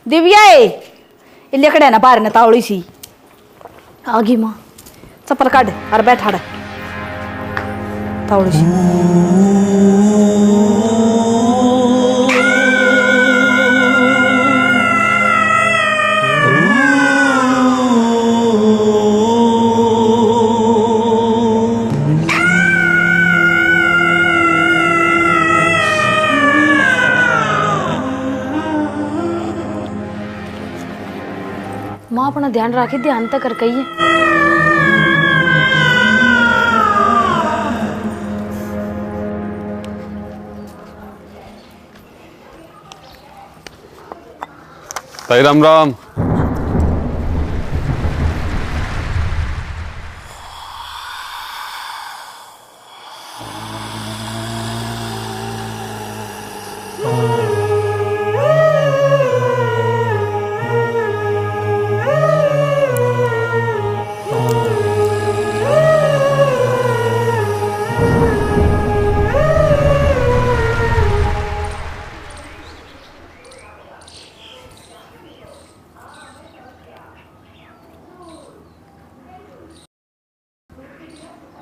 दिव्या इल्लेकडे ना पार ना तावळीशी आगी माँ चप्पल काढ अरे बैठा तावळीशी माँ अपना ध्यान रखे, ध्यान तक कर कही है। ताई राम राम।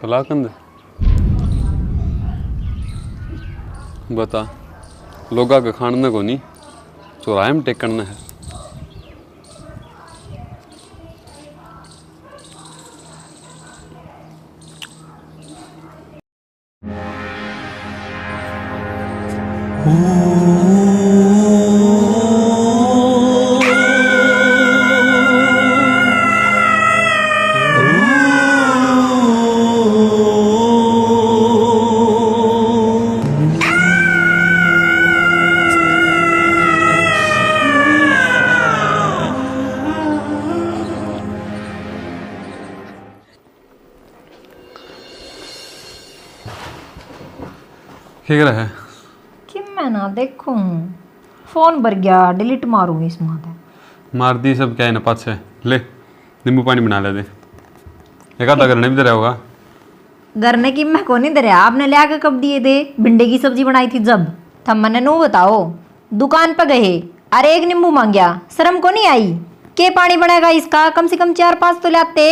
कलाकंद बता लोगा का खाने को नहीं चौराहे में टेक करना है। क्या है कि मैं ना देखूं फोन भर गया डिलीट मारूंगी इस मार दी सब क्या है ना पास है ले नींबू पानी बना ले दे एक आधा करने भी दे रहा होगा गरने की मैं को नहीं दे रहा आपने ले आके कब दिए थे भिंडी की सब्जी बनाई थी जब थम मैंने नो बताओ दुकान पर गए अरे एक नींबू मांग गया शर्म को नहीं आई के पानी बनेगा इसका कम से कम 4-5 तो लाते।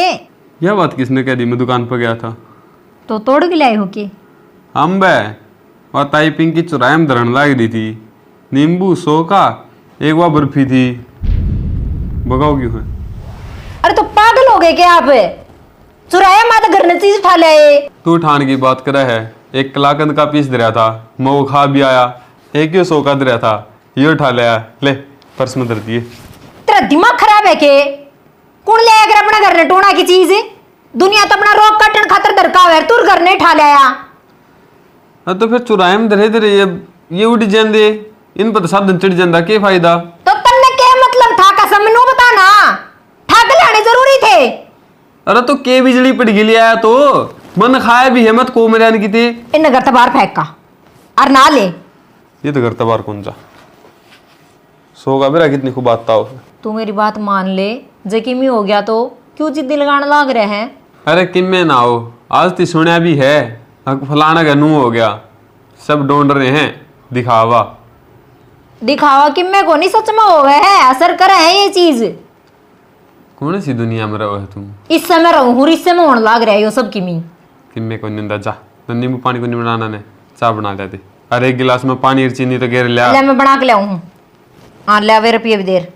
यह बात किसने कह दी मैं दुकान पर गया था तो तोड़ के लाए हो के हम बे और ताई पिंकी चुराए में धरण लाग दी थी नींबू 100 का एक वह बर्फी थी बगाओ क्यों है। अरे तो पागल हो गए क्या आप चुराया माता घर ने चीज उठा लाए। तू ठान की बात कर है एक कलाकंद का पीस दे रहा था मैं वो खा भी आया एक ही 100 का दे रहा था ये उठा लिया ले पर्स में धर दिए। तेरा दिमाग खराब है के कौन ले आकर अपना घर ने टोना की चीज दुनिया तो अपना रोक काटन खातर दरका है तू घर ने उठा लाया। तो फिर चुराए में धरे धरे ये उड़ जाते इन पर साधन चढ़ जाता क्या फायदा। तो तन्ने क्या मतलब था कसम नु बताना ठग लाने जरूरी थे। अरे तो के बिजली पड़ गई आया तो मन खाया भी है मत को मेरे की थी इन घर बाहर फेंक का और ना ले ये तो घर बाहर कौन सा 100 का मेरा कितनी खूब बात था। तू मेरी बात मान ले जकीमी हो गया तो क्यों जिद्दी लगाने लाग रहे हैं। अरे किम्मे ना हो आज ती सुना भी है फलाना का नू हो गया सब ढूंढ रहे हैं दिखावा दिखावा किम्मे को नहीं सच में हो गए है असर करे है ये चीज। कौन सी दुनिया में रहो है तुम इस समय रहूं इससे में होने लाग रहा है यो सब किमी किम्मे को निंदा जा तो नींबू पानी को नहीं बनाना ने चाय बना लेते अरे एक गिलास में पानी और चीनी तो घेर लिया ले मैं बना के लाऊं हाँ ले आवे रुपये भी देर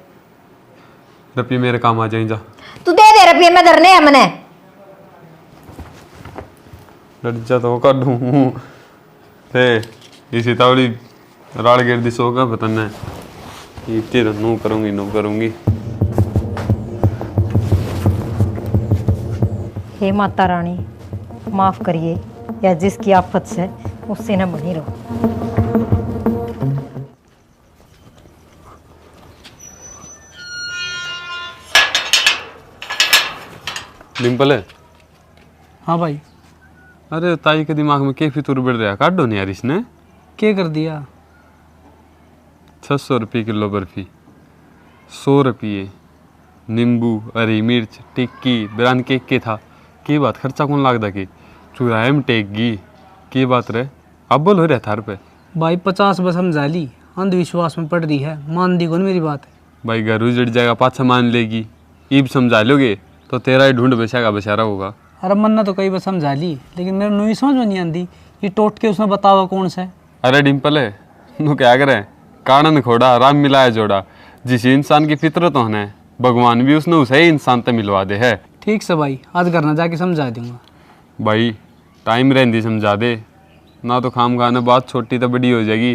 रुपये मेरे काम आ जाए जा तू दे रुपये मैं धरने है मने लज्जा तो कर दूँ थे इसी तावड़ी राड़ गिर दी 100 का पता नहीं इतनी तो नो करूँगी हे माता रानी माफ करिए या जिसकी आफत से उससे न बनी रहो। डिम्पल है हाँ भाई अरे ताई के दिमाग में क्या फितूर बढ़ रहा काट दो नहीं यार इसने क्या कर दिया 600 रुपये किलो बर्फी 100 रुपये नींबू हरी मिर्च टिक्की बिरान केक के था की बात खर्चा कौन लागदा की चुराए में टेकगी की बात रे अब बोल हो रहा था रुपये भाई 50 बस समझा ली अंधविश्वास में पड़ रही है मान दी कौन मेरी बात भाई घर उजड़ जाएगा, पाछा मान लेगी, ईब समझा लोगे तो तेरा ही ढूंढ बचा बेचारा होगा। अरे मन्ना तो कई बार समझा ली, लेकिन मेरे नहीं समझ में नहीं आती ये टोट के उसने बतावा कौन सा है। अरे डिम्पल है, तू क्या करे, कानन खोड़ा राम मिलाया जोड़ा। जिस इंसान की फितरत होना है भगवान भी उसने उसे ही इंसान तक मिलवा दे है। ठीक से भाई, आज घर ना जाके समझा दूंगा। भाई टाइम रहती समझा दे ना, तो खाम खाने बात छोटी तो बड़ी हो जाएगी।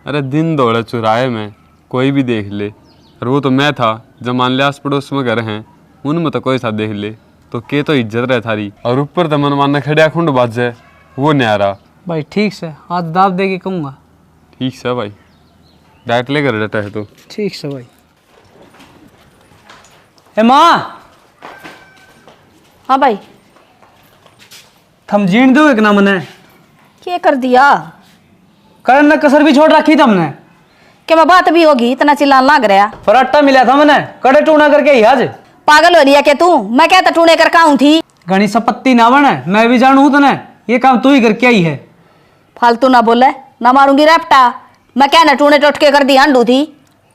अरे दिन दौड़े चुराहे में कोई भी देख ले, और वो तो मैं था। जब मान लिया आस पड़ोस में घर हैं उनमें तो कोई सा देख ले तो के तो इज्जत रहे थारी, और ऊपर तो मन मानने खड़िया खुंड बाज जाए वो न्यारा। भाई ठीक से, आज दाब दे के कहूँगा। ठीक से भाई, डायरेक्ट लेकर रहता है तो ठीक से भाई। ए माँ, हाँ भाई, थम जीण दो एक ना मने, क्या कर दिया? करण ने कसर भी छोड़ रखी थी हमने। क्या मैं बात भी होगी, इतना चिल्लाने लग रहा? फराटा मिला था मैंने, कड़े टूना करके ही आज। पागल हो रही है क्या तू? मैं कहता टूने कर काऊं थी। घनी संपत्ति ना बने, मैं भी जानू तने, ये काम तू ही करके आई है। फालतू ना बोले, ना मारूंगी रैपटा। मैं क्या ना टूने टोटके कर दी हंडू थी।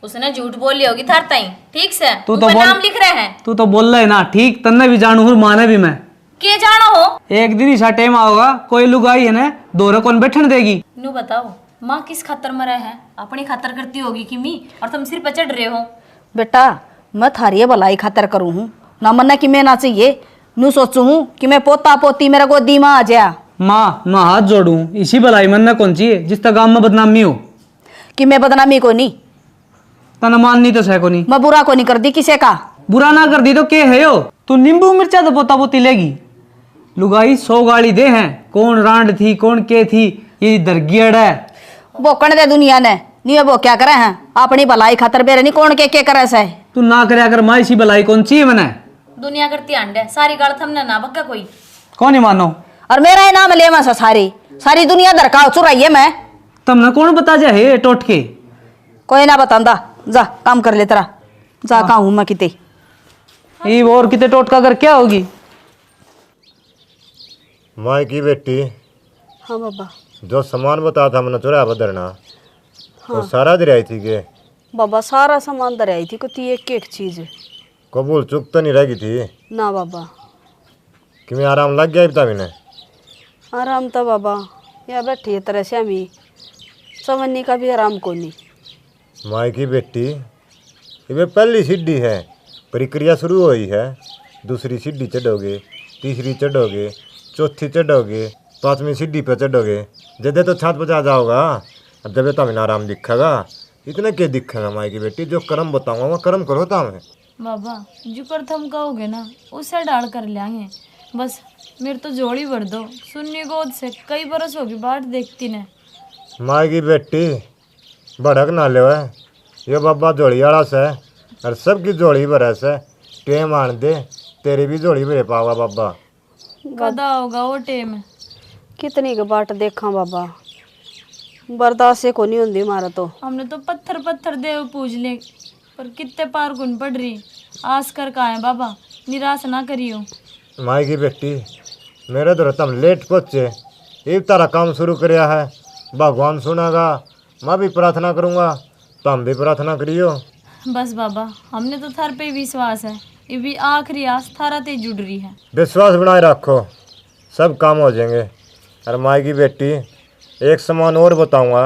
उसने झूठ बोली होगी थार ताई। ठीक से तू तो ऊपर बोल- नाम लिख रहे हैं। तू तो बोल रहे ना, ठीक तन्ने भी जानू हूँ, माने भी मैं। के जानो हो? एक दिन ही सा टाइम आओगा, कोई लुगाई है ना दोहरे कौन बैठन देगी। नू बताओ, माँ किस खातर मरा है? अपनी खातर करती होगी कि मी, और तुम सिर पे चढ़ रहे हो। बेटा मैं थारी भलाई खातर करूँ हूँ, ना मन्ना कि मैं ना चाहिए नू सोचू हूँ कि मैं पोता पोती मेरा गोदी माँ आ जाया। माँ मैं हाथ जोड़ू, इसी भलाई मन ना कौन चाहिए जिस तक गाँव में बदनामी हो। कि मैं बदनामी को नहीं, तना माननी तो सह को नहीं, मैं बुरा को नहीं कर दी किसे का। बुरा ना कर दी तो के है यो, तू नींबू मिर्चा तो पोता पोती लेगी। लुगाई 100 गाली दे हैं, कौन रांड थी कौन के थी, ये दरगियड़ है। बोकण दे दुनिया ने नहीं वो क्या करे हैं, अपनी भलाई खातर बेरे नहीं कौन के करे से। तू ना करे अगर माँ इसी भलाई कौन चाहिए मैंने। दुनिया करती अंडे सारी गाल थमने ना बक्का कोई। कौन ही मानो, और मेरा ही नाम ले मैं सारी सारी दुनिया दरकाव चुराइए मैं। तुमने कौन बता जा है टोट के। कोई ना बतांदा, जा काम कर ले तेरा, जा कहा हूँ मैं किते। ये और कितने टोट का कर क्या होगी। माँ की बेटी, हाँ बाबा। जो सामान बता था मैंने चुराया बदरना, तो सारा दे आई थी के बाबा सारा सामान दर आई थी को ती एक चीज कबूल चुप तो नहीं रहेगी थी ना बाबा। कि मैं आराम लग गया बता मैंने। आराम तो बाबा या बैठी है तरह से हमी चवन्नी का भी आराम को नहीं। माँ की बेटी, ये पहली सीढ़ी है, प्रक्रिया शुरू हुई है। दूसरी सीढ़ी चढ़ोगे, तीसरी चढ़ोगे, चौथी चढ़ोगे, 5वीं सीढ़ी पे चढ़ोगे, जदे तो छात बजा जाओगा। अब जब तो मैंने आराम दिखेगा, इतना क्या दिखेगा माँ की बेटी। जो कर्म बताऊंगा वो कर्म करो था मैं। बाबा जो कर थम कहोगे ना उसे डाल कर लेंगे। बस मेरे तो जोड़ी भर दो, सुन्नी गोद से कई बरस होगी बाट देखती ने। माँ की बेटी भड़क ना ले, ये बाबा जोड़ी वाला से और सबकी जोड़ी भरे से टेम आन दे, तेरी भी जोड़ी भरे पावा बाबा। कदा होगा वो टेम। कितनी के बाट देखा बाबा, बर्दाश्त से को नहीं होंगी मारा तो। हमने तो पत्थर पत्थर देव पूज ले, पर कितने पार गुन पड़ रही। आस कर का है बाबा, निराश ना करियो। माँ की बेटी, मेरे तो तुम लेट पहुँचे, एक तारा काम शुरू कराया है। भगवान सुनागा, मैं भी प्रार्थना करूँगा, तुम भी प्रार्थना करियो। बस बाबा हमने तो थार पे ही विश्वास है, ये भी आखिरी आस थारा ते जुड़ रही है। विश्वास बनाए रखो, सब काम हो जाएंगे। और माँ की बेटी, एक सामान और बताऊँगा,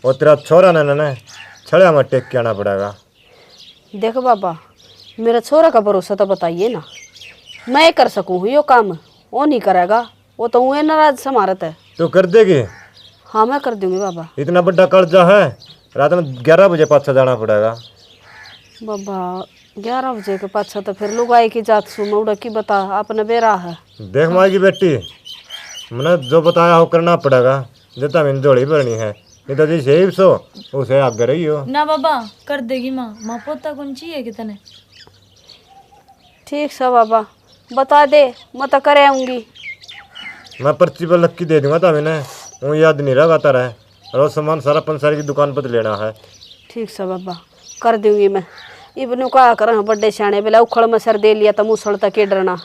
वो तेरा छोरा ने छड़िया में टेक के आना पड़ेगा। देखो बाबा, मेरा छोरा का भरोसा तो बताइए ना, मैं कर सकूँ यो काम, वो नहीं करेगा, वो तो उन्हें नाराज समारत है। तू कर देगी? हाँ मैं कर दूंगी बाबा। इतना बड़ा कर्जा है, रात में 11 बजे पाछा जाना पड़ेगा। बाबा 11 बजे के पाछा तो फिर लोग आए की जात सु मौड़ा की बता आपने बेरा है। देख माँ की बेटी, मैंने जो बताया हो करना पड़ेगा, जितना मैंने जोड़ी भरनी है, नहीं तो जिसे ही सो उसे आगे रही हो। ना बाबा कर देगी माँ, माँ पोता कौन चाहिए कितने। ठीक है बाबा, बता दे मैं तो करे आऊँगी। मैं पर्ची पर लक्की दे दूंगा, तो मैंने वो याद नहीं रहा गाता रहे, और वो सामान सारा पंसारी की दुकान पर लेना है। ठीक है बाबा, कर दूंगी मैं। इबनू का कर बड़े सियाने बेला उखड़ में सर दे लिया तो मुसड़ तक के डरना।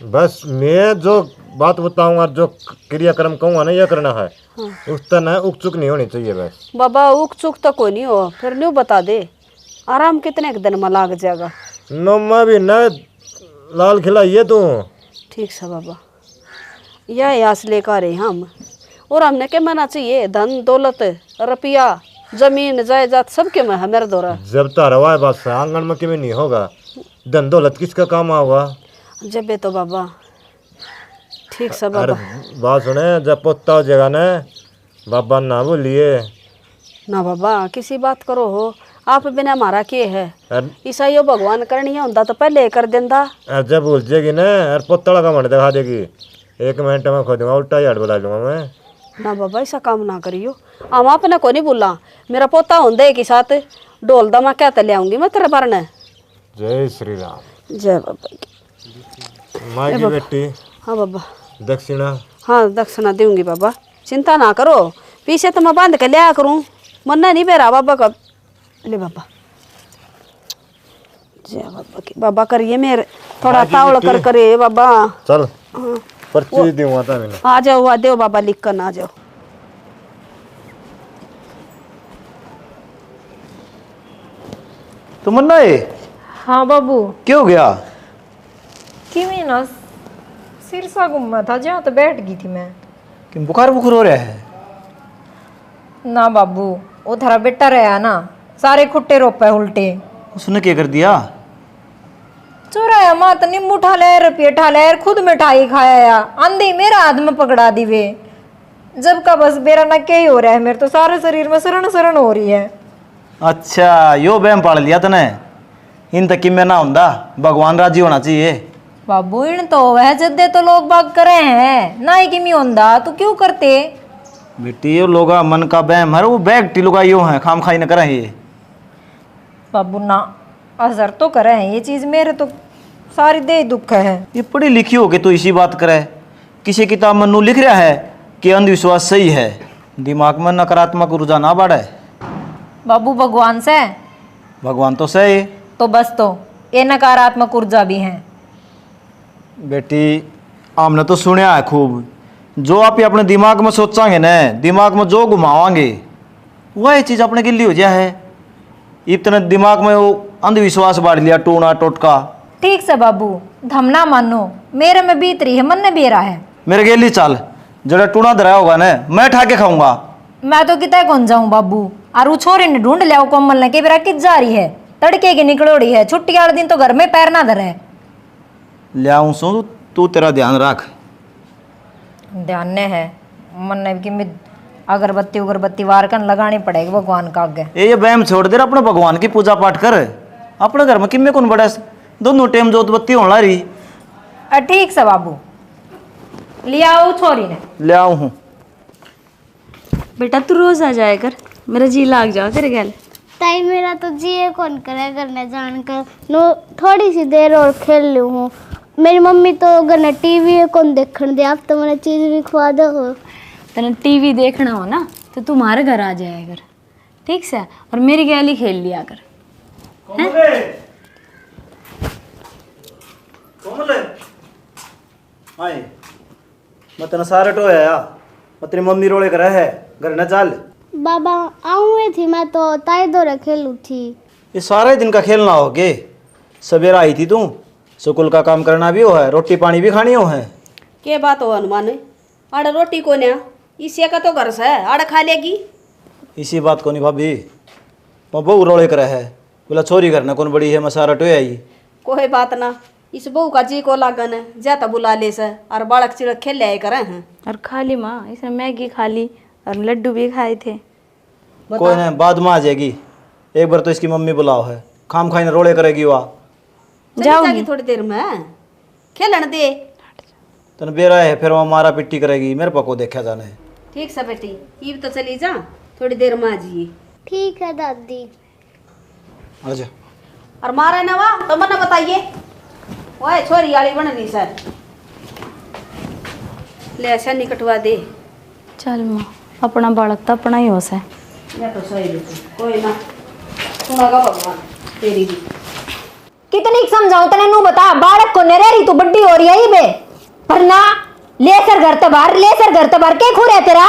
बस मैं जो बात बताऊंगा, जो क्रियाक्रम कहूँगा ना, यह करना है। उस तरह उक चुक नहीं होनी चाहिए बस। बाबा उक चुक तो कोई नहीं हो, फिर न्यू बता दे। आराम कितने के दिन में लाग जाएगा? नौमा भी न लाल खिलाइए तू। ठीक से बाबा, यह आस लेकर रहे हम। और हमने क्या माना चाहिए? धन दौलत रुपया जमीन जायदाद सबके में है मेरा दौरा। जब तारा है बात आंगन में क्यों नहीं होगा? धन दौलत किसका काम होगा? जब ये तो बाबा ठीक से अरे बाबा। बात सुने, जब पोता हो जाएगा ना बाबा ना बोलिए ना बाबा किसी बात करो हो, आप बिना हमारा के है? और ईसाइयो भगवान करनी होता तो पहले कर देंदा। जब भूल जाएगी ना और पोतड़ा का मन दिखा देगी, 1 मिनट में खो दूंगा, उल्टा याद बुला लूंगा मैं। ना बाबा ऐसा काम ना करियो। हम आपने को नहीं बोला, मेरा पोता होंदे के साथ ढोल दमा क्या ले आऊंगी मैं तेरे पर। जय श्री राम। जय बाबा की। माँ की बेटी हाँ बाबा। दक्षिणा। हाँ दक्षिणा दूंगी बाबा, चिंता ना करो। पीछे तो मैं बांध के लिया करूँ, मन्ना नहीं बेरा बाबा का। ले बाबा। जय बाबा की। बाबा करिए मेरे थोड़ा तावड़ कर करे बाबा। चल पर्ची दूंगा था मैंने। आ जाओ, आ दो बाबा, लिख कर ना आ जाओ। तुम मन्ना है? हाँ बाबू। क्या हो गया? कि मैं ना सिर सा घूमा था, जहाँ तो बैठ गई थी मैं। कि बुखार बुखार हो रहा है? ना बाबू, वो थारा बेटा रहा ना, सारे खुट्टे रोपे उल्टे। उसने क्या कर दिया? चोराया मात नींबू उठा ले, रुपये उठा ले, खुद मिठाई खाया या आंधी मेरा हाथ में पकड़ा दी वे। जब का बस बेरा ना क्या ही हो रहा है, मेरे तो सारे शरीर में सरण सरण हो रही है। अच्छा यो बैम पाल लिया तने। इन तक में ना होंदा, भगवान राजी होना चाहिए। बाबू इन तो वह जद्दे तो लोग बाग करे हैं ना ही किमी होंदा, तू क्यों करते? बेटी ये लोग मन का बैम है, वो बैग टिलुगा यो है, खाम खाई न करे ये। बाबू ना असर तो करे हैं ये चीज, मेरे तो सारी देह दुख है। ये पढ़ी लिखी हो के तो इसी बात करे। किसी किताब में नू लिख रहा है कि अंधविश्वास सही है, दिमाग में नकारात्मक ऊर्जा ना बढ़े। बाबू भगवान से भगवान तो सही। तो बस तो ये नकारात्मक ऊर्जा भी है। बेटी हमने तो सुना है खूब, जो आप ये अपने दिमाग में सोचांगे ना, दिमाग में जो घुमावांगे वह चीज़ अपने गिल्ली हो जाए है। इतने दिमाग में वो अंधविश्वास बांट लिया, टूना टोटका। ठीक से बाबू, धमना मानो, मेरे में बीत रही है, मन ने बेरा है। मेरे गेली चाल, जरा टूना धराया होगा ना, मैं ठा के खाऊंगा। मैं तो कितना कौन जाऊं बाबू, और वो छोरी ने ढूंढ लिया कोमल ने, के बेरा किस जा रही है, तड़के की निकलोड़ी है, छुट्टी वाले दिन तो घर में पैर ना धरे। ले आऊं सो, तू तेरा ध्यान रख। ध्यान ने है मन ने कि अगरबत्ती उगरबत्ती वार कर लगानी पड़ेगी भगवान का आगे। ये बैम छोड़ दे, अपने भगवान की पूजा पाठ कर। अपने घर में किम्मे कौन बड़ा, दोनों टाइम जोत बत्ती होना रही। ठीक से बाबू, लिया आओ छोरी ने। ले आऊं हूँ। बेटा तू रोज आ जाया कर, मेरा जी लाग जाओ तेरे गैल। ताई मेरा तो जी कौन करे करने जानकर नो, थोड़ी सी देर और खेल लूँ हूँ। मेरी मम्मी तो गने टीवी कौन देखने दे, आप तो मैंने चीज़ भी खुआ दो। तेने टीवी देखना हो ना तो तुम्हारे घर आ जाया कर, ठीक से, और मेरी गैल ही खेल लिया कर। मैं तेना सारे टोया या, मैं तेरी मम्मी रोले कर है घर न चाल। बाबा आऊँ थी मैं तो ताई दौरे खेलू थी। ये सारे दिन का खेलना हो के? सवेरा आई थी तू, स्कूल का काम करना भी हो है, रोटी पानी भी खानी हो है। के बात हो हनुमान, आड़ रोटी को न्या इसे का तो घर से आड़ खा लेगी। इसी बात को नहीं भाभी, मैं बहु रोले कर है, बोला छोरी घर न कौन बड़ी है, मैं सारा टोया आई। कोई बात ना, इस बहू का जी को लागन है, जाता बुला ले से और बालक चिड़क खेल ले करे हैं। और खा ली माँ, इसने मैगी खा ली और लड्डू भी खाए थे। कोई नहीं, बाद में आ जाएगी। एक बार तो इसकी मम्मी बुलाओ है, खाम खाई न रोले करेगी वहाँ। जाओगी थोड़ी देर में, खेलन दे। तन बेरा है, फिर वहाँ मारा पिट्टी करेगी, मेरे पको देखा जाने। ठीक से बेटी, ईब तो चली जा, थोड़ी देर में आ जाइए। ठीक है दादी। आजा। और मारा नवा तो मना बताइए, ओए छोरी वाली बन रही सर, ले ऐसा नहीं कटवा दे। चल माँ, अपना बालक तो अपना ही होश है। या तो सही बेटी, कोई ना, सुनागा भगवान तेरी भी। कितनी समझाऊं तने नू बता, बालक को न रही तू बड्डी हो रही है बे, पर ना ले सर घर तो बाहर, ले सर घर तो बाहर, के खो रहा है तेरा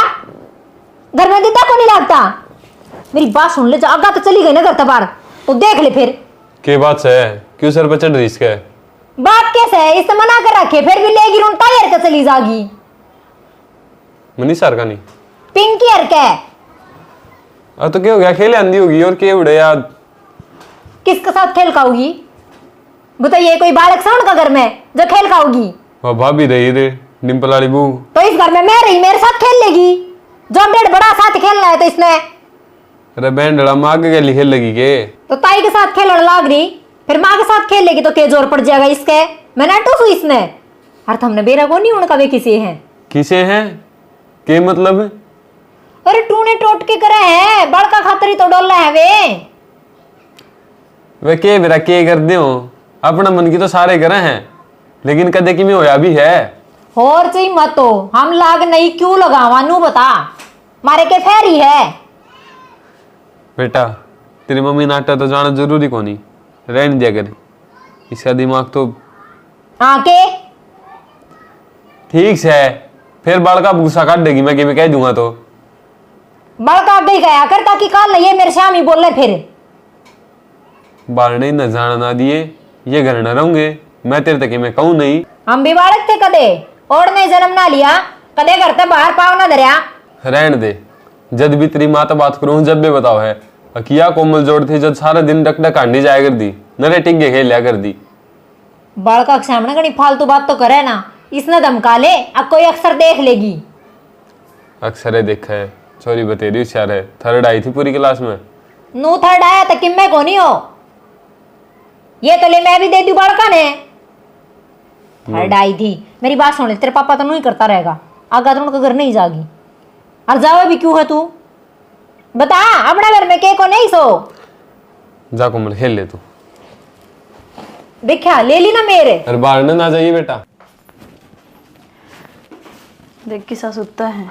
घर में दिदा को नहीं लगता। मेरी बात सुन ले, आगा तो चली गई ना घर तो बाहर। तो देख ले फिर। के बात से है, क्यों सर पे चढ़ रही इसके? बात कैसे है, इससे मना कर रखे फिर भी लेगी रूम टायर के चली जागी। मनी सर का नहीं पिंकी हर के अब तो क्या हो गया, खेले आंधी होगी और के उड़े यार। किसके साथ खेल खाओगी बताइए, कोई बालक से उनका घर में जो खेल खाओगी? वह भाभी रही रे डिम्पल वाली बू। तो इस घर में मैं रही, मेरे साथ खेल लेगी। जो डेढ़ बड़ा साथ खेलना है तो इसने अरे बैंडड़ा माँ के लिए खेल लगी के? तो ताई के साथ खेलने लाग रही, फिर माँ के साथ खेल लेगी तो क्या जोर पड़ जाएगा इसके? मैं नटूस हूँ इसने। अर्थ हमने बेरा को नहीं उनका वे किसी है। किसे हैं के मतलब है? अरे टूने टोट के करे हैं, बड़का खातरी तो डोल है वे के मेरा के कर दे हो, अपना मन की तो सारे करे हैं, लेकिन कदे की में होया भी है। और चाहिए मत तो हम लाग नहीं क्यों लगावा नू बता, मारे के फेरी है। बेटा तेरी मम्मी नाटा तो जाना जरूरी को नहीं, रहने दिया करे, इसका दिमाग तो आके ठीक से है। फिर बाल का भूसा काट देगी मैं कि मैं कह दूंगा तो। बड़का गई गया कर ताकि काल नहीं मेरे से हम ही बोल रहे फिर। बाल ने न जाना ना दिए, ये घर न रहूंगे मैं तेरे तक मैं कहूँ नहीं। हम भी बालक थे कदे और नहीं जन्म ना लिया, कदे घर ते बाहर पाव ना धरिया। रहने दे, जब भी तेरी माँ तो बात करूँ जब भी बताओ है अकिया कोमल जोड़ थी जब सारा दिन डक डक कांडी जाया कर दी, नरे टिंगे खेल लिया कर दी। बड़का के सामने कहीं फालतू बात तो करे ना, इसने धमका ले अब कोई अक्सर देख लेगी। अक्सर है देखा है, छोरी बतेरी होशियार है, थर्ड आई थी पूरी क्लास में। नू थर्ड आया तो किम में कौन हो, ये तो ले मैं भी दे दी बड़का ने। थर्ड आई थी, मेरी बात सुन ले, तेरे पापा तो नहीं करता रहेगा, आगा तो उनका घर नहीं जागी। और जाओ भी क्यों है तू बता, अपना घर में के को नहीं सो। जा कोमल खेल ले तू। देखा ले ली ना मेरे। अरे बाहर ना जाइए बेटा। देख किसा सुता है।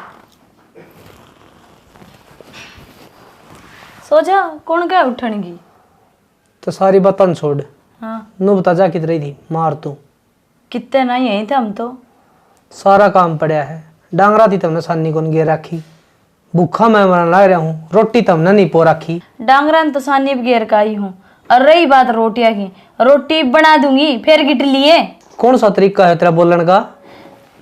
सो जा, कौन क्या उठन की? तो सारी बातन छोड़, हाँ नू बता जा कित रही थी मार तू। कितने ना यही थे हम तो। सारा काम पड़ा है, डांगरा थी तुमने सानी को गे रखी, भूखा मैं मरने लग रहा हूँ, रोटी तुमने नहीं पो रखी। डांगरन तो सानी घेर का आई हूँ। और रही बात रोटियां की, रोटी बना दूंगी फिर गिट लिए। कौन सा तरीका है तेरा बोलने का?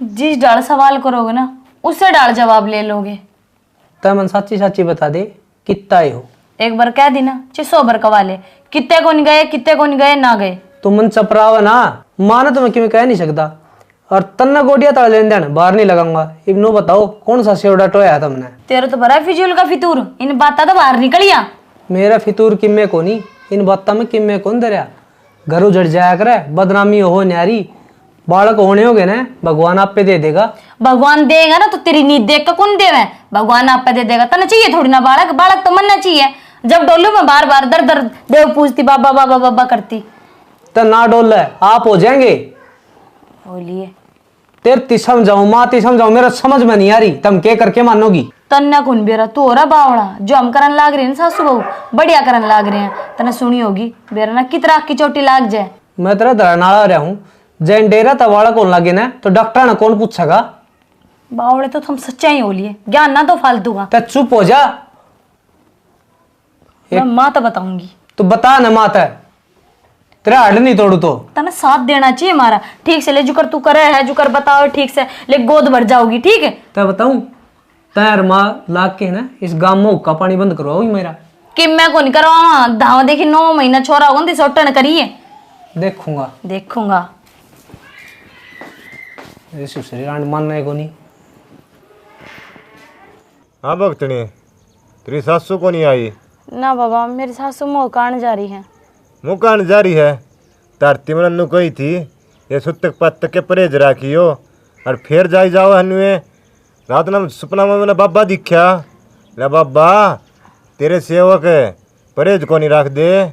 जिस डाल सवाल करोगे ना उससे डाल जवाब ले लोगे। तय मन साची साची बता दे कितना ही हो। एक बार कह दी ना 600 बार कवाले, कितने कौन गए कितने कौन गए ना गए। तुम मन चपराव ना माना तो मैं क्यों कह नहीं सकता, और तन्ना गोडिया तड़ लेन देन बाहर नहीं लगाऊंगा। इब्नो बताओ कौन सा सेवड़ा टोया तुमने? तेरा तो बड़ा फिजूल का फितूर, इन बाता तो बाहर निकलिया। मेरा फितूर किम्मे को नहीं, इन बातों में किम्मे कौन दरिया। घर उजड़ जाया करे, बदनामी हो न्यारी, बालक होने होगे ना भगवान आप पे दे देगा। भगवान देगा ना तो तेरी नींद देख कर कौन देवे, भगवान आप पे दे देगा। तना चाहिए थोड़ी ना बालक, बालक तो मनना चाहिए। जब डोलू में बार बार दर दर देव पूछती बाबा बाबा बाबा करती तो ना डोल आप हो जाएंगे। बोलिए तेरे समझाऊं माँ समझाऊं, मेरा समझ में नहीं आ रही, तुम क्या करके मानोगी? तन्ना कौन बेरा तू हो रहा बावड़ा, जो हम करन लाग रहे हैं ना सासू बहू बढ़िया करन लाग रहे हैं। तना सुनी होगी बेरा ना कितना की चोटी लाग जाए। मैं तेरा धरनाड़ा रहा हूँ, जैन डेरा तवाड़ा कौन लगे ना तो डॉक्टर ने कौन पूछेगा? बावड़े तो तुम सच्चा ही हो लिए, ज्ञान ना तो फालतू का। तो चुप हो जा। मैं माँ तो बताऊंगी। तो बता न माता, तेरा हड नहीं तोड़ू तो। तना साथ देना चाहिए हमारा, ठीक से ले जुकर तू करे है जुकर बताओ ठीक से ले गोद भर जाओगी ठीक है। तो बताऊं तैयार माँ लाग के ना इस गांव में हुक्का पानी बंद करवाओगी मेरा। कि मैं कौन करवा धावा देखी 9 महीना छोरा होगा सोटन करिए देखूंगा देखूंगा। सुसरी रांड मानना को नहीं। हाँ भक्तनी, तेरी सासू को नहीं आई? ना बाबा मेरी सासू मुँह कान जा रही है। मुकान जारी है। धरती में नन्नू कही थी ये सुतक पत्तक के परहेज राखियो, और फिर जाई जाओ हनुए। रात ना सपना में मैंने बाबा दिखा, ले बाबा तेरे सेवक परहेज को नहीं रख दे।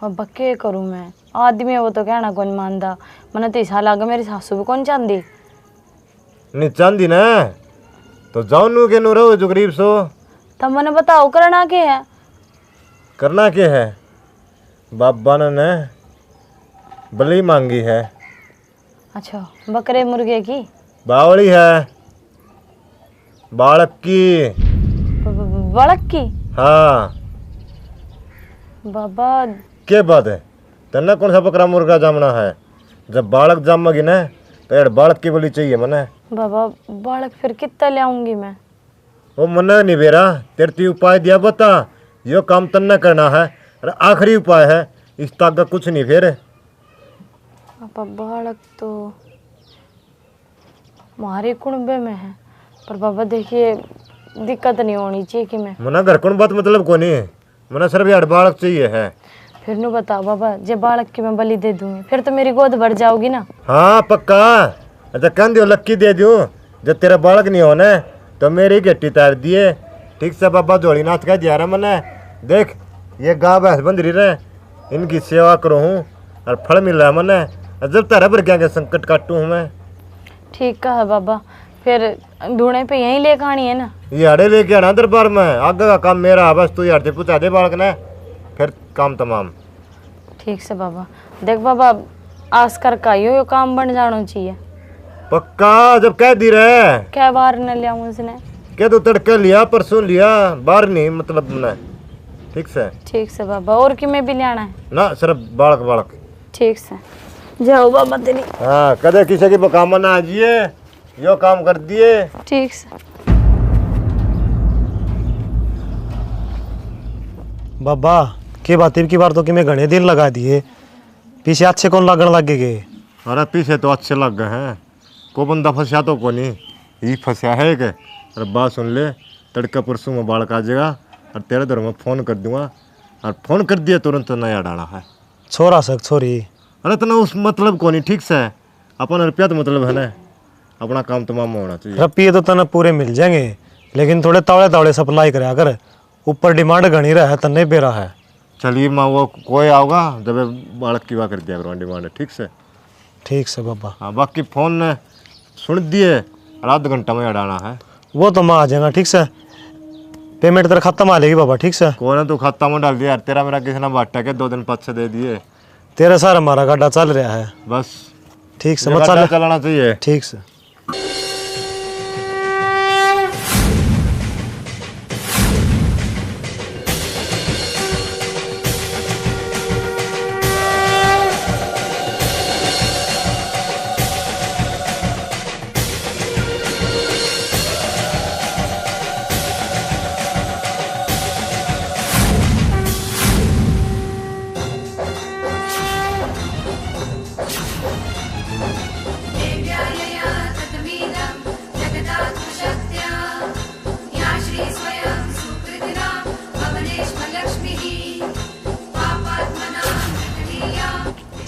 बाबा क्या करूँ मैं, आदमी है वो तो कहना कौन मानता। मैंने तो ऐसा लगा मेरी सासू भी कौन चाहती। नहीं चांदी ना तो जाओ नू के नू रहो जो गरीब सो। तब मैंने बताओ करना क्या है? करना क्या है? बाबा ने बलि मांगी है। अच्छा बकरे मुर्गे की? बावली है, बालक की। बड़क की? हाँ बाबा क्या बात है? तन्ना कौन सा बकरा मुर्गा जामना है? जब बालक जामगी ना तो यार बालक की बोली चाहिए मने। बाबा बालक फिर कितना ले आऊंगी मैं? वो मना नहीं बेरा, तेरे ती उपाय दिया बता, यो काम तन्ना करना है और आखिरी उपाय है, इस तक कुछ नहीं फिर। पापा बालक तो हमारे कुनबे में है, पर बाबा देखिए दिक्कत नहीं होनी चाहिए कि मैं मना घर कौन बात मतलब को नहीं, मना सिर्फ यार बालक चाहिए है। फिर नु बताओ बाबा, जब बालक की मैं बलि दे दूंगी फिर तो मेरी गोद भर जाओगी ना? हाँ पक्का। अच्छा कह दियो लक्की दे दूं, जब तेरा बालक नहीं होना तो मेरी गट्टी तार दिए। ठीक से बाबा जोड़ी नाथ का जा रहा मने। देख ये गाय भैंस बंध रही रहे, इनकी सेवा करो हूँ और फल मिल रहा है मने। जब तारा भर क्या संकट काटू हूँ मैं। ठीक कहा बाबा, फिर ढूंढे पे यहीं लेकर आनी है ना? ये आड़े लेके आना दरबार में, आगे का काम मेरा है, बस तू यार से पूछा दे बालक ने, फिर काम तमाम। ठीक से बाबा। देख बाबा आस कर का यो काम बन जाना चाहिए। पक्का जब कह दी रहे क्या बाहर न लिया उसने? क्या तू तड़के लिया परसों लिया, बाहर नहीं मतलब मैंने। ठीक से? ठीक से बाबा। और कि मैं भी ले आना है? ना सिर्फ बालक बालक। ठीक से जाओ बाबा तेरी। हाँ कदे किसी की बकाम ना आजिए, यो काम कर दिए। ठीक से। बाबा के बात की बार तो कि मैं घने दिन लगा दिए, पीछे अच्छे कौन लगन लग गए? अरे पीछे तो अच्छे लग गए हैं, को बंदा फंसा तो को नहीं, ये फंसा है के। अरे बात सुन ले, तड़का परसों में बालक आ जाएगा और तेरे दर में फ़ोन कर दूंगा, और फ़ोन कर दिया तुरंत नया डाला है। छोरा सक छोरी। अरे तो ना उस मतलब को नहीं, ठीक से अपन रुपया तो मतलब है ना, अपना काम तमाम होना चाहिए। रुपये तो तना पूरे मिल जाएंगे, लेकिन थोड़े तावड़े तावड़े सप्लाई कराया कर, ऊपर डिमांड घनी रहा है तन्ने बेरा है। चलिए माँ वो कोई आओगा जब बालक की बात कर दिया करो डिमांड। ठीक से? ठीक से बाबा। हाँ बाकी फ़ोन ने सुन दिए और आधा घंटा में अड़ाना है। वो तो मैं आ जाएगा। ठीक से पेमेंट तेरा खत्म आ लेगी बाबा। ठीक से कौन है तू खाता में डाल दिया यार, तेरा मेरा किसी ने बांटा के 2 दिन 5 दे दिए। तेरा सारा हमारा गाड़ा चल रहा है। बस ठीक से ये मत गाड़ा चल। चलाना चाहिए। ठीक से।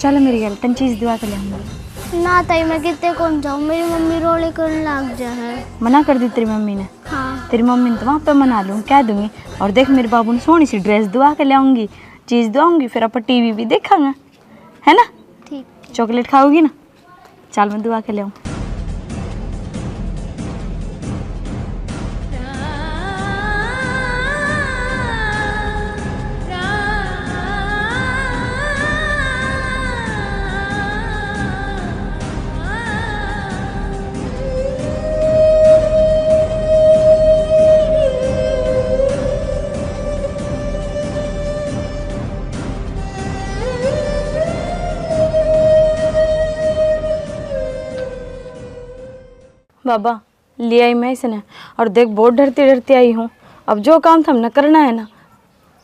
चलो मेरी गल तन चीज दुआ कर ले आऊंगी। ना ताई मैं कितने कौन जाऊँ, मेरी मम्मी रोले करने लग जा है। मना कर दी तेरी मम्मी ने? हाँ। तेरी मम्मी ने तो वहाँ पे मना लूँ, कह दूंगी। और देख मेरे बाबू ने सोनी सी ड्रेस दुआ के ले आऊंगी, चीज़ दुआऊंगी, फिर अपन टीवी भी देखेंगे, है ना? ठीक। चॉकलेट खाओगी ना? चल मैं दुआ के ले आऊँ। बाबा ले आई मैं इसने, और देख बहुत डरती डरती आई हूँ। अब जो काम था हमने करना है ना,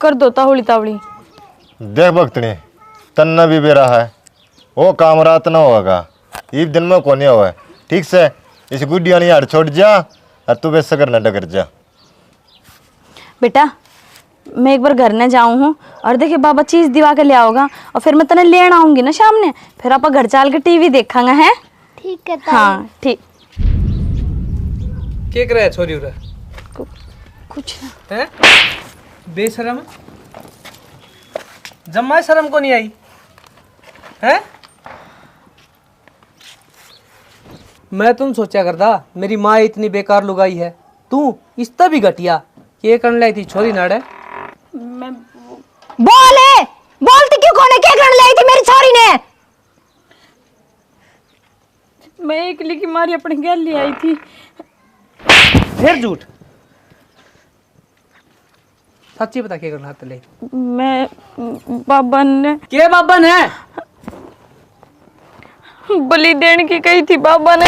कर दो तावड़ी तावड़ी। देख भक्तनी तन्ना भी बेरा है, वो काम रात ना होगा, एक दिन में कोने हुआ है। ठीक से इस गुडिया ने यार छोड़ जा और तू वैसे करना डगर जा। बेटा मैं एक बार घर न जाऊँ हूँ, और देखिए बाबा चीज़ दिवा के ले आओगा, और फिर मैं तने लेना आऊँगी ना शाम ने, फिर आप घर चाल के टीवी देखेंगे, हैं? ठीक है ताई। हाँ ठीक। के करे है छोरी उरे? कुछ ना। हैं? बेशरम जम्मा शर्म को नहीं आई हैं? मैं तुम सोचा करता मेरी माँ इतनी बेकार लुगाई है, तू इसता भी घटिया ये करने लाई थी छोरी नाड़े। बोले बोलती क्यों कौन है? क्या करने लाई थी मेरी छोरी ने? मैं एकली की मारी अपने घर ले आई थी। फिर झूठ सच्ची बता के करना ले मैं बाबा ने के बाबा ने बलि देने की कही थी बाबा ने।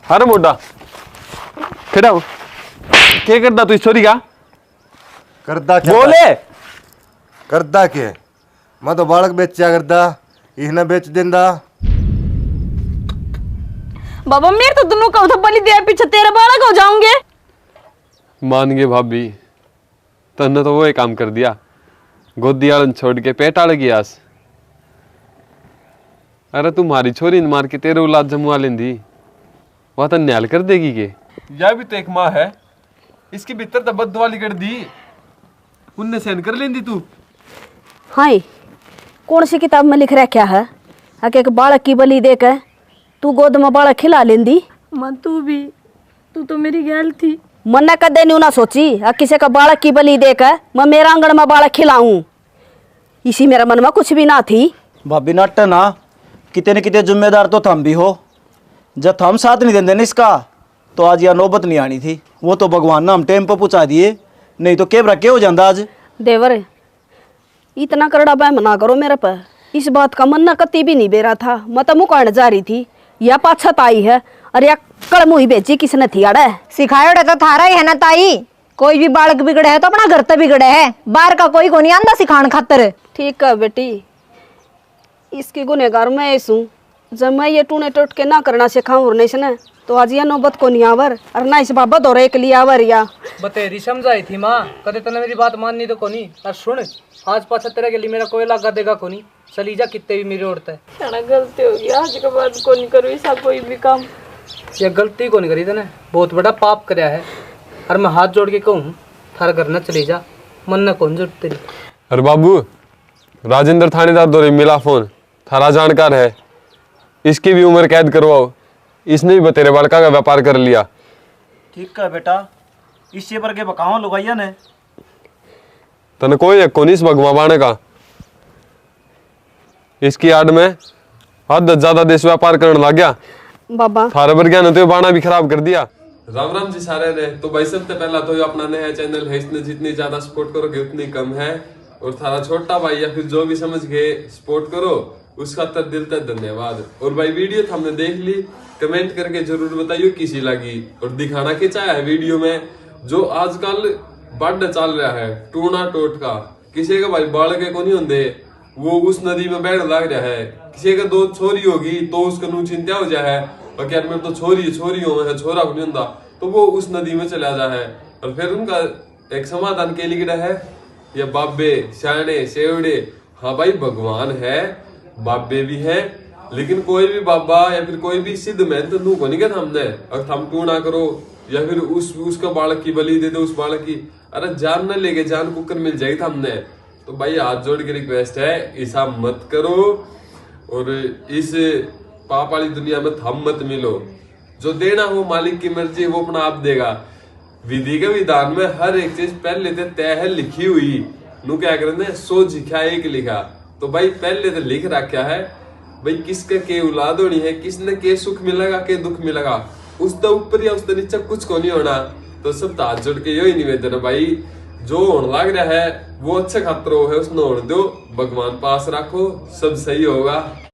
अरे मोटा खड़ा हो, क्या करता तू छोरी का? करदा क्या बोले करदा के मैं तो बालक बेचा करदा इसने बेच देंदा। बाबा मेरे तो दोनों का उधर बलि दे पीछे तेरा बालक हो जाऊंगे। मान गए भाभी, तन्ने तो वो एक काम कर दिया, गोदी आलन छोड़ के पेट आड़ गया। अरे तुम्हारी छोरी ने मार के तेरे औलाद जमुआ लेंदी, वह तो न्याल कर देगी के? यह भी तो एक माँ है, इसके भीतर तो बदवाली कर दी, उनने सहन कर लेंदी तू। हाँ, कौन सी किताब में लिख रखा है आके एक बालक की बलि देकर तू गोद में बालक खिला लेंदी? माँ तू तो मेरी गैल थी। मन न कदे न्यू ना सोची आ किसी का बालक की बलि देकर मैं मेरा आंगन में बालक खिलाऊं, इसी मेरा मन में कुछ भी ना थी। भाभी नट ना, कितने न कितने जिम्मेदार तो थम भी हो। जब हम साथ नहीं देंगे ना इसका, तो आज यह नौबत नहीं आनी थी। वो तो भगवान ने हम टाइम पर पहुँचा दिए, नहीं तो केवरा के हो जाता आज। देवर इतना करड़ा बहम ना करो मेरे पर, इस बात का मन न कती भी नहीं बेरा था। मैं तो मुकान जा रही थी, यह पाछत आई है और यह कड़मुही बेची किसने थी अड़े? सिखायोड़े तो थारा ही है ना ताई, कोई भी बालक बिगड़े है तो अपना घर तो बिगड़े है, बाहर का कोई को नहीं आंदा सिखाने खातर। ठीक है बेटी, इसकी गुनहगार मैं ऐसू, जब मैं ये टूने टूट के ना करना सिखाऊं और नहीं सुने तो आज यह नौबत को नहीं आवर और ना इस बाबा दौरे एक लिए आवर। या बतेरी समझाई थी माँ, कदे तने मेरी बात माननी तो कोनी। और सुन, आज पाछा तेरे के लिए मेरा कोई लागा देगा कोनी, चली जा कितने भी मेरे उड़ता है। गलती हो गई, आज के बाद को नहीं करूँ ऐसा कोई भी काम। ये गलती को नहीं करी तने, बहुत बड़ा पाप कराया है। और मैं हाथ जोड़ के कहूँ थारा घर न चली जा, मन न कौन जरूरत तेरी। अरे बाबू, राजेंद्र थानेदार दौरे मिला फोन, थारा जानकार है, इसकी भी उम्र कैद करवाओ, इसने भी तेरे बालका का व्यापार कर लिया। ठीक है बेटा, इससे पर के बकाओ लुगाइया ने तने कोई है कोनी इस भगवा बाणे का, इसकी आड़ में हद ज्यादा देश व्यापार करने लग गया। बाबा थारे बरगिया ने तो बाणा भी खराब कर दिया। राम राम जी सारे ने। तो भाई सबसे पहला तो अपना नया चैनल है, इसने जितनी ज्यादा सपोर्ट करोगे उतनी कम है, और थारा छोटा भाई या फिर जो भी समझ के सपोर्ट करो उसका तर दिल तक धन्यवाद। और भाई वीडियो तो हमने देख ली, कमेंट करके जरूर बताइए कैसी लगी। और दिखाना क्या चाहा है वीडियो में, जो आजकल बड़ चल रहा है टूना टोट का, किसी का भाई बालक को नहीं होंगे, वो उस नदी में बैठ लग रहा है, किसी का दो छोरी होगी तो उसका नू चिंता हो जाए और क्या मेरे तो छोरी हो मैं छोरा को नहीं होता, तो वो उस नदी में चला जा है। और फिर उनका एक समाधान के लिए है ये बाबे श्याणे सेवड़े। हाँ भाई भगवान है, बाबे भी है, लेकिन कोई भी बाबा या फिर कोई भी सिद्ध मेहनत नू को नहीं कहता हमने, अगर हम टू ना करो या फिर उसका बालक की बलि दे दो, उस बालक की अरे जान न लेके जान कुकर मिल जाएगी हमने। तो भाई हाथ जोड़ के रिक्वेस्ट है, ऐसा मत करो और इस पाप वाली दुनिया में थम मत मिलो। जो देना हो मालिक की मर्जी, वो अपना आप देगा। विधि के विधान में हर एक चीज पहले से तय है लिखी हुई, नू क्या करने सो जिखा एक लिखा। तो भाई पहले तो लिख रखा है भाई किसका के औलाद होनी है, किसने के सुख मिलेगा के दुख मिलेगा, उसका ऊपर या उसका नीचे कुछ को नहीं होना। तो सब हाथ जोड़ के यही निवेदन है भाई, जो होने लग रहा है वो अच्छा खतरो है, उसने होने दो, भगवान पास रखो, सब सही होगा।